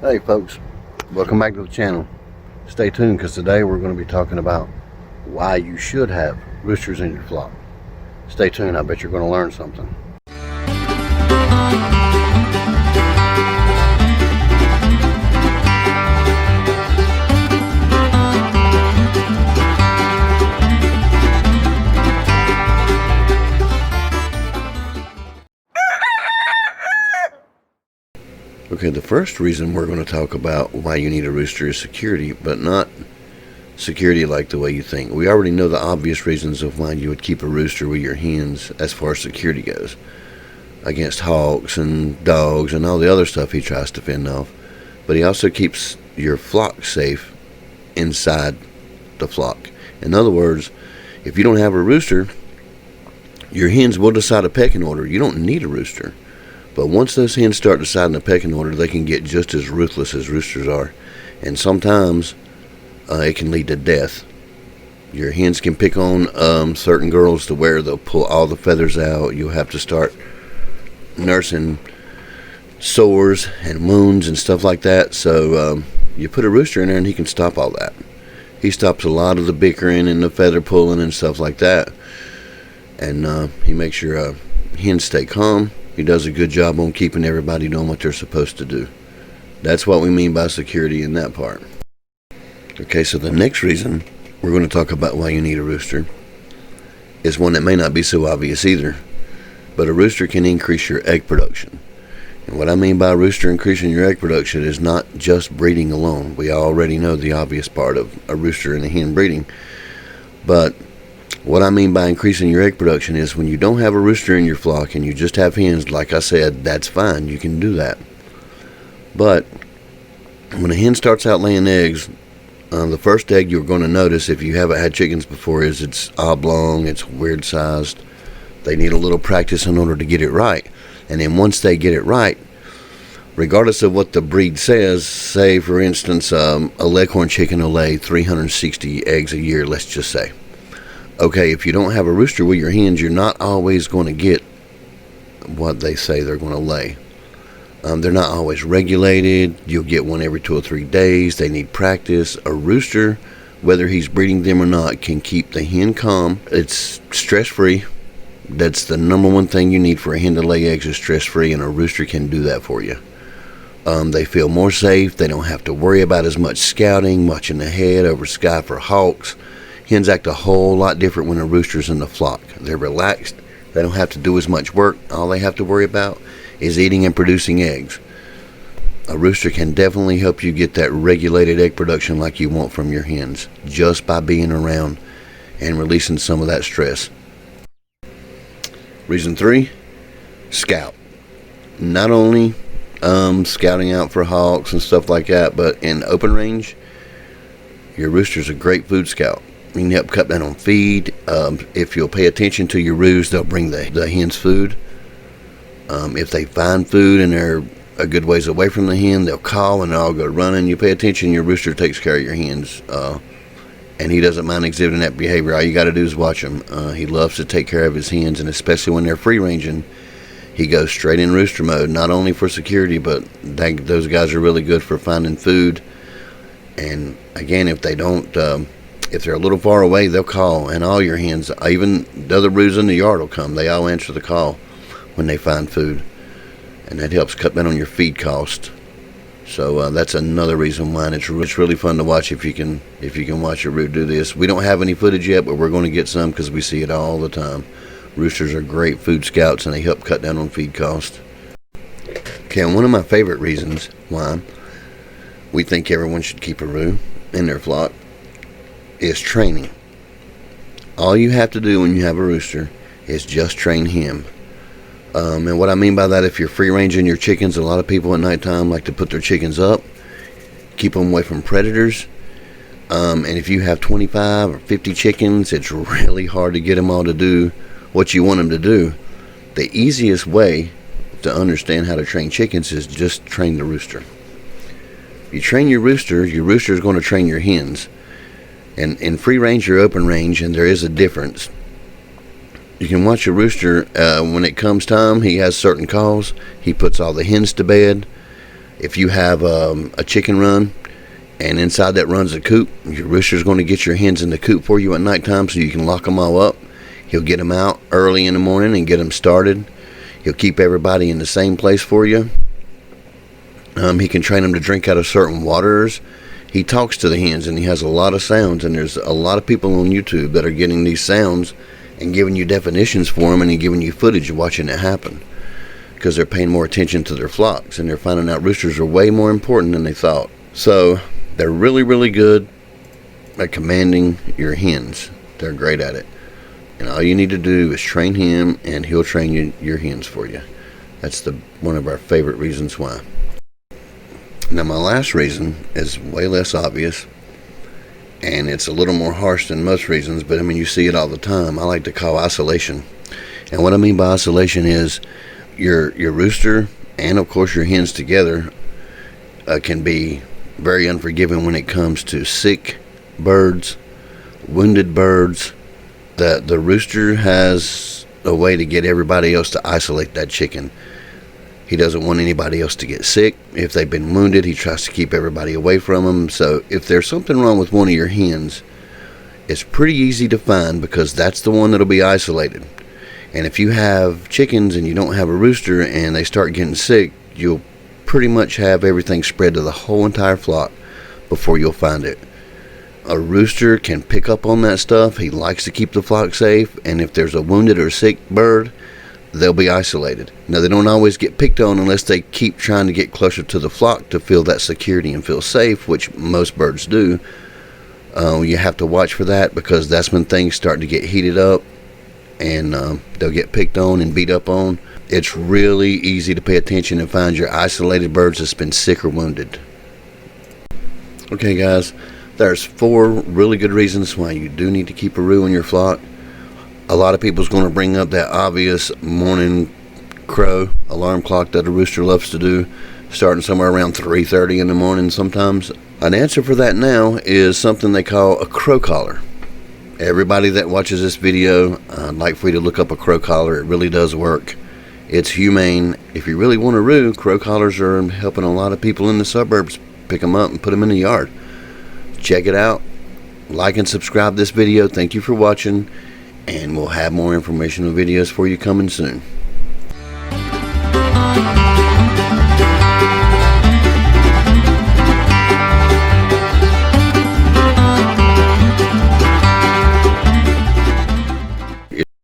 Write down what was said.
Hey folks, welcome back to the channel. Stay tuned because today we're going to be talking about why you should have roosters in your flock. Stay tuned, I bet you're going to learn something. Okay, the first reason we're going to talk about why you need a rooster is security, but not security like the way you think. We already know the obvious reasons of why you would keep a rooster with your hens as far as security goes, against hawks and dogs and all the other stuff he tries to fend off. But he also keeps your flock safe inside the flock. In other words, if you don't have a rooster, your hens will decide a pecking order. You don't need a rooster. But once those hens start deciding a pecking order, they can get just as ruthless as roosters are. And sometimes it can lead to death. Your hens can pick on certain girls to where they'll pull all the feathers out. You'll have to start nursing sores and wounds and stuff like that. So you put a rooster in there and he can stop all that. He stops a lot of the bickering and the feather pulling and stuff like that. And he makes your hens stay calm. He does a good job on keeping everybody doing what they're supposed to do. That's what we mean by security in that part. Okay, so the next reason we're going to talk about why you need a rooster is one that may not be so obvious either. But a rooster can increase your egg production. And what I mean by a rooster increasing your egg production is not just breeding alone. We already know the obvious part of a rooster and a hen breeding. But what I mean by increasing your egg production is when you don't have a rooster in your flock and you just have hens, like I said, that's fine. You can do that. But when a hen starts out laying eggs, the first egg you're going to notice if you haven't had chickens before is it's oblong, it's weird sized. They need a little practice in order to get it right. And then once they get it right, regardless of what the breed says, say for instance a leghorn chicken will lay 360 eggs a year, let's just say. Okay, if you don't have a rooster with your hens, you're not always going to get what they say they're going to lay. They're not always regulated. You'll get one every 2 or 3 days. They need practice. A rooster, whether he's breeding them or not, can keep the hen calm. It's stress-free. That's the number one thing you need for a hen to lay eggs is stress-free, and a rooster can do that for you. They feel more safe. They don't have to worry about as much scouting, watching ahead over sky for hawks. Hens act a whole lot different when a rooster's in the flock. They're relaxed. They don't have to do as much work. All they have to worry about is eating and producing eggs. A rooster can definitely help you get that regulated egg production like you want from your hens, just by being around and releasing some of that stress. Reason 3, scout. Not only scouting out for hawks and stuff like that, but in open range, your rooster's a great food scout. You can help cut down on feed. If you'll pay attention to your roos, they'll bring the hens food. If they find food and they're a good ways away from the hen, they'll call and they'll all go running. You pay attention, your rooster takes care of your hens. And he doesn't mind exhibiting that behavior. All you got to do is watch him. He loves to take care of his hens, and especially when they're free ranging, he goes straight in rooster mode, not only for security, but those guys are really good for finding food. And again, if they don't... if they're a little far away, they'll call, and all your hens, even the other roos in the yard will come. They all answer the call when they find food, and that helps cut down on your feed cost. So that's another reason why it's really fun to watch if you can watch a root do this. We don't have any footage yet, but we're going to get some because we see it all the time. Roosters are great food scouts, and they help cut down on feed cost. Okay, and one of my favorite reasons why we think everyone should keep a roo in their flock is training. All you have to do when you have a rooster is just train him. And what I mean by that, if you're free ranging your chickens, a lot of people at nighttime like to put their chickens up, keep them away from predators. And if you have 25 or 50 chickens, it's really hard to get them all to do what you want them to do. The easiest way to understand how to train chickens is just train the rooster. If you train your rooster is going to train your hens. And in free range or open range, and there is a difference. You can watch a rooster when it comes time. He has certain calls. He puts all the hens to bed. If you have a chicken run, and inside that run's a coop, your rooster's going to get your hens in the coop for you at nighttime so you can lock them all up. He'll get them out early in the morning and get them started. He'll keep everybody in the same place for you. He can train them to drink out of certain waters. He talks to the hens, and he has a lot of sounds, and there's a lot of people on YouTube that are getting these sounds and giving you definitions for them, and giving you footage of watching it happen, because they're paying more attention to their flocks, and they're finding out roosters are way more important than they thought. So they're really, really good at commanding your hens. They're great at it. And all you need to do is train him, and he'll train your hens for you. That's one of our favorite reasons why. Now, my last reason is way less obvious, and it's a little more harsh than most reasons, but I mean, you see it all the time. I like to call isolation. And what I mean by isolation is your rooster and, of course, your hens together can be very unforgiving when it comes to sick birds, wounded birds. The rooster has a way to get everybody else to isolate that chicken. He doesn't want anybody else to get sick. If they've been wounded, he tries to keep everybody away from them. So if there's something wrong with one of your hens, it's pretty easy to find, because that's the one that'll be isolated. And if you have chickens and you don't have a rooster and they start getting sick, you'll pretty much have everything spread to the whole entire flock before you'll find it. A rooster can pick up on that stuff. He likes to keep the flock safe, and if there's a wounded or sick bird, they'll be isolated. Now, they don't always get picked on unless they keep trying to get closer to the flock to feel that security and feel safe, which most birds do. You have to watch for that, because that's when things start to get heated up, and they'll get picked on and beat up on. It's really easy to pay attention and find your isolated birds that's been sick or wounded. Okay, guys, there's 4 really good reasons why you do need to keep a roo in your flock. A lot of people's going to bring up that obvious morning crow alarm clock that a rooster loves to do, starting somewhere around 3:30 in the morning sometimes. An answer for that now is something they call a crow collar. Everybody that watches this video, I'd like for you to look up a crow collar. It really does work. It's humane. If you really want a roo, crow collars are helping a lot of people in the suburbs pick them up and put them in the yard. Check it out. Like and subscribe this video. Thank you for watching. And we'll have more informational videos for you coming soon.